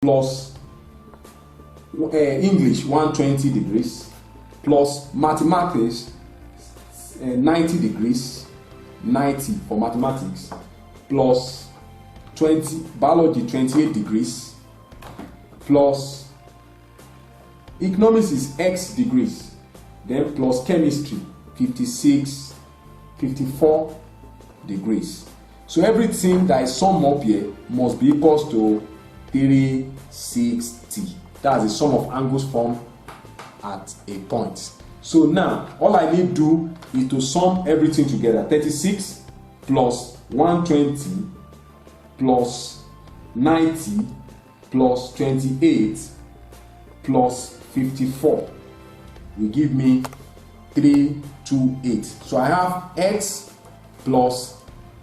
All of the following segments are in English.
plus English 120 degrees plus mathematics 90 degrees, 90 for mathematics, plus 20 biology 28 degrees, plus economics is x degrees, then plus chemistry 54 degrees. So everything that is summed up here must be equals to 360. That's the sum of angles formed at a point. So now all I need to do is to sum everything together. 36 plus 120 plus 90 plus 28 plus 54 will give me 328. So I have x plus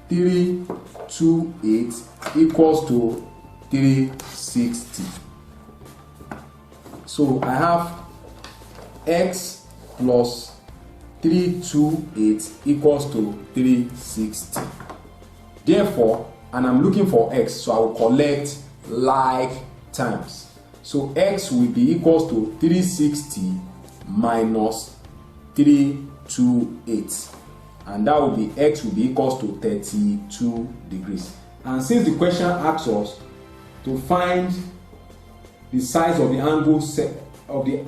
328 equals to 360. So I have x plus 328 equals to 360. Therefore, and I'm looking for x, so I will collect like terms. So x will be equals to 360 minus 328, and that will be x will be equals to 32 degrees. And since the question asks us to find the size of the angle of the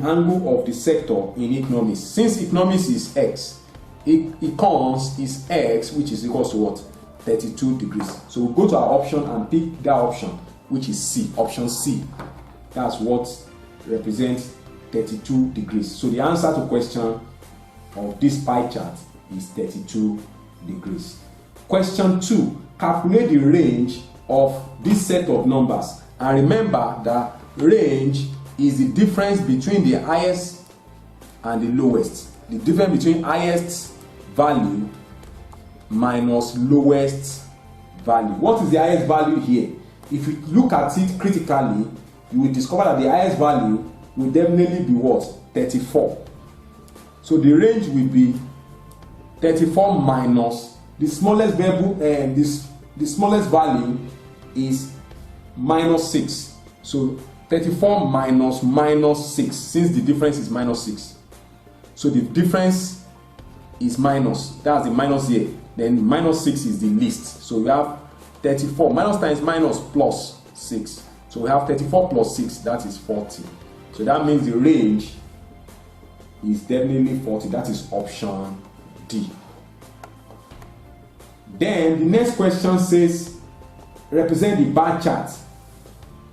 angle of the sector in economics, since economics is x, econs is x, which is equals to what? 32 degrees. So we'll go to our option and pick that option, which is C, option C. That's what represents 32 degrees. So the answer to question of this pie chart is 32 degrees. Question 2, calculate the range of this set of numbers. And remember that range is the difference between the highest and the lowest. The difference between highest value minus lowest value. What is the highest value here? If you look at it critically, you will discover that the highest value will definitely be what? 34. So the range will be 34 minus the smallest variable, and the smallest value is minus 6. So 34 minus 6, since the difference is minus 6. So the difference is minus, that's the minus here. Then minus 6 is the least. So we have 34 minus times minus plus 6. So we have 34 plus 6, that is 40. So that means the range is definitely 40. That is option D. Then the next question says, represent the bar chart.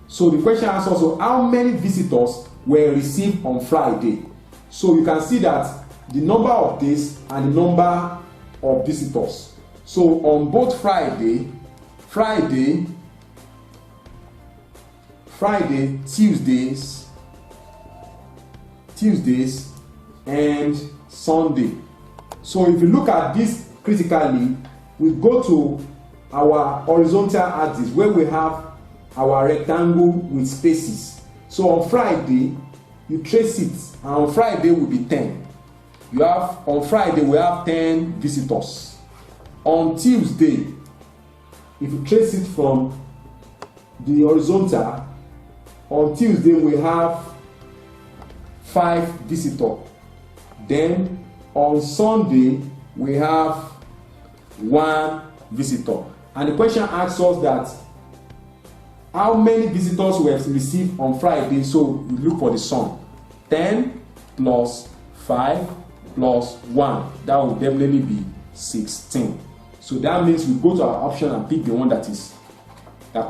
So the question asks also, how many visitors were received on Friday? So you can see that the number of days and the number of visitors. So on both Friday, Tuesdays and Sunday. So if you look at this critically, we go to our horizontal axis where we have our rectangle with spaces. So on Friday, you trace it, and on Friday will be 10. On Friday we have 10 visitors. On Tuesday, if you trace it from the horizontal, on Tuesday we have 5 visitors. Then on Sunday we have 1 visitor. And the question asks us that how many visitors we have received on Friday. So we look for the sum. 10 plus 5 plus 1. That will definitely be 16. So that means we go to our option and pick the one that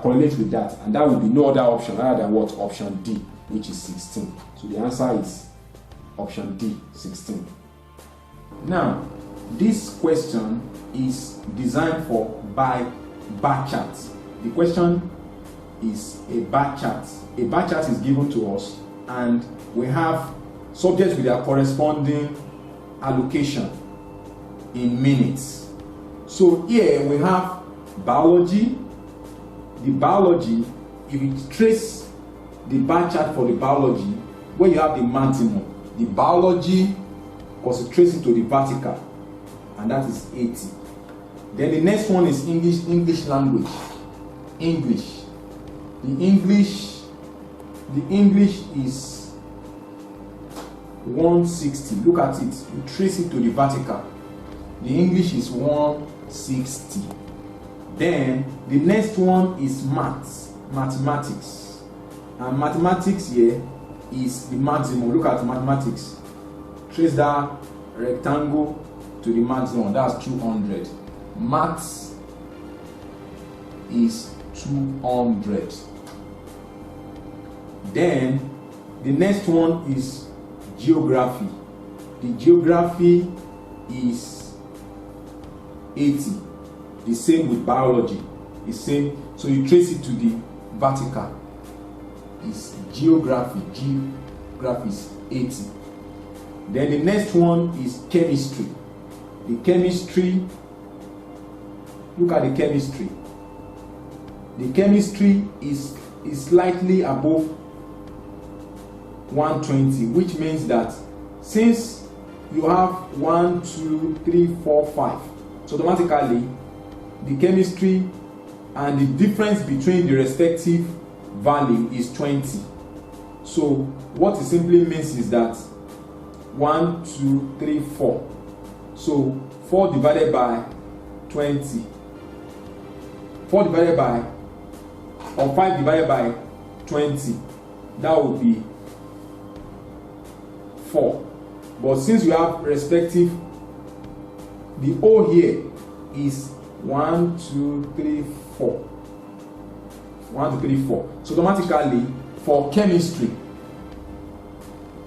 correlates with that. And that will be no other option other than what? Option D, which is 16. So the answer is option D, 16. Now, this question is designed for by bar chart. The question is a bar chart. A bar chart is given to us, and we have subjects with their corresponding allocation in minutes. So here we have biology. The biology, if you trace the bar chart for the biology, where you have the maximum, the biology concentrates into the vertical, and that is 80. Then the next one is English language. English. The English is 160. Look at it. You trace it to the vertical. The English is 160. Then the next one is mathematics. And mathematics here is the maximum. Look at mathematics. Trace that rectangle to the maximum. That's 200. Maths is 200. Then the next one is geography. The geography is 80. The same with biology. The same. So you trace it to the vertical. Is geography. Geography is 80. Then the next one is chemistry. The chemistry. Look at the chemistry. The chemistry is slightly above 120, which means that since you have 1, 2, 3, 4, 5, so automatically the chemistry and the difference between the respective value is 20. So what it simply means is that 1, 2, 3, 4. So 4 divided by 20. 4 divided by, or 5 divided by 20, that would be 4. But since you have respective, the O here is 1, 2, 3, 4. 1, 2, 3, 4. So automatically for chemistry,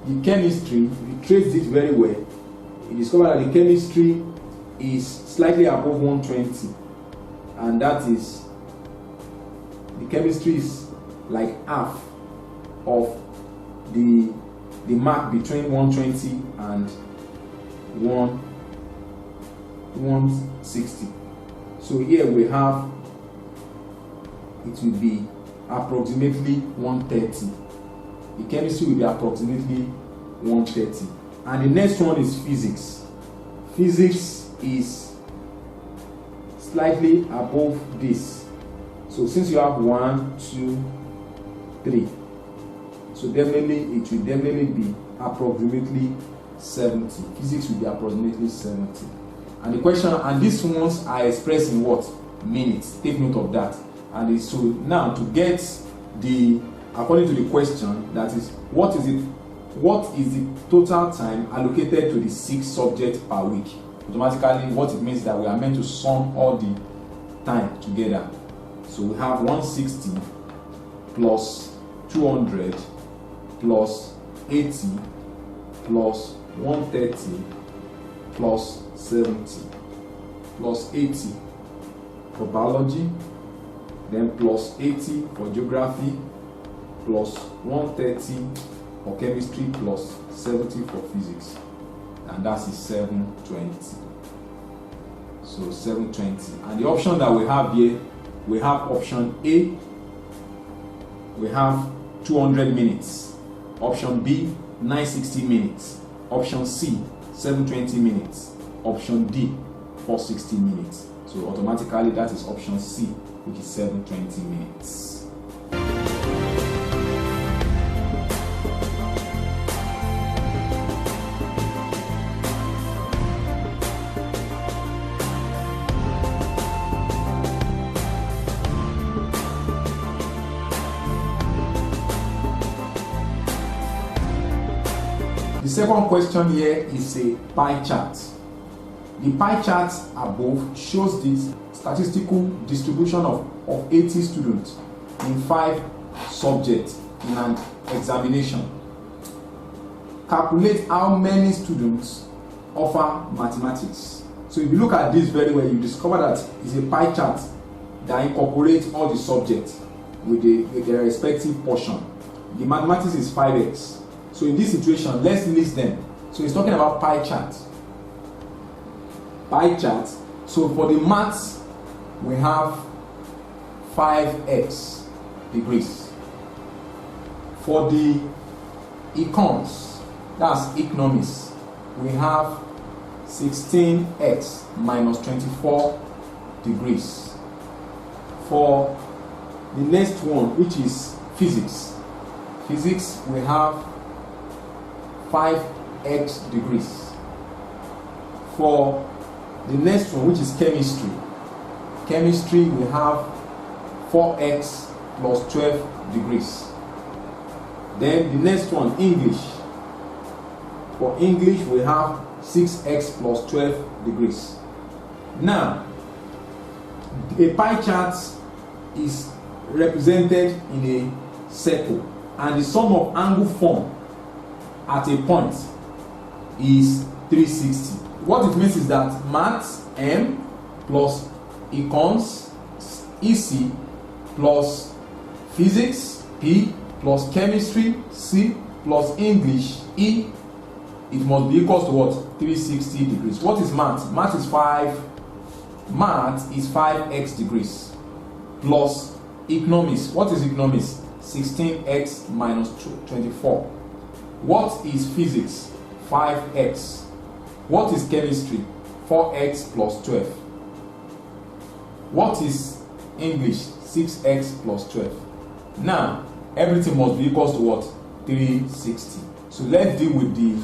the chemistry, we trace it very well. You discover that the chemistry is slightly above 120, and that is, the chemistry is like half of the mark between 120 and 160. So here we have, it will be approximately 130. The chemistry will be approximately 130. And the next one is physics. Physics is slightly above this. So since you have 1, 2, 3, so definitely it will definitely be approximately 70. Physics will be approximately 70. And the question, and these ones are expressed in what? Minutes. Take note of that. And so now to get the, according to the question, that is, what is the total time allocated to the 6 subjects per week? Automatically, what it means that we are meant to sum all the time together. So we have 160 plus 200 plus 80 plus 130 plus 70 plus 80 for biology, then plus 80 for geography, plus 130 for chemistry, plus 70 for physics, and that is 720. So 720. And the option that we have here, we have option A, we have 200 minutes. Option B, 960 minutes. Option C, 720 minutes. Option D, 460 minutes. So automatically that is option C, which is 720 minutes. The second question here is a pie chart. The pie chart above shows the statistical distribution of 80 students in 5 subjects in an examination. Calculate how many students offer mathematics. So if you look at this very well, you discover that it's a pie chart that incorporates all the subjects with their respective portion. The mathematics is 5x. So in this situation, let's list them. So it's talking about pie chart. Pie chart. So for the maths, we have 5x degrees. For the econs, that's economics, we have 16x minus 24 degrees. For the next one, which is physics. Physics, we have 5x degrees. For the next one, which is chemistry. Chemistry, we have 4x plus 12 degrees. Then the next one, English. For English, we have 6x plus 12 degrees. Now, a pie chart is represented in a circle, and the sum of angle formed at a point is 360. What it means is that maths M plus econs EC plus physics P plus chemistry C plus English E, it must be equal to what? 360 degrees. What is math? Math is 5x degrees plus economics. What is economics? 16x minus 24. What is physics? 5x. What is chemistry? 4x plus 12. What is English? 6x plus 12. Now, everything must be equal to what? 360. So let's deal with the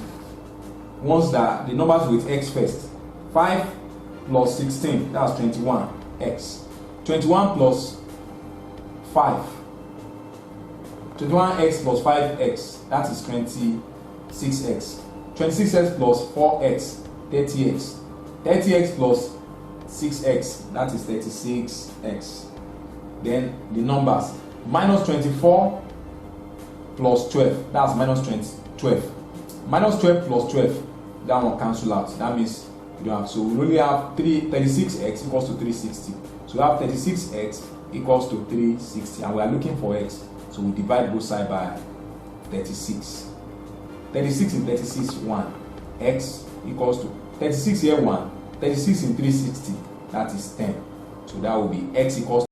ones that, the numbers with x first. 5 plus 16, that's 21x. 21 plus 5. 21x plus 5x, that is 26x. 26x plus 4x, 30x. 30x plus 6x, that is 36x. Then the numbers, minus 24 plus 12, that's minus 12. Minus 12 plus 12, that one cancel out. That means you don't have, so we only have 36x equals to 360. So we have 36x equals to 360, and we are looking for x. So we divide both sides by 36. 36 in 36, 1. X equals to 36 here, 1. 36 in 360, that is 10. So that will be x equals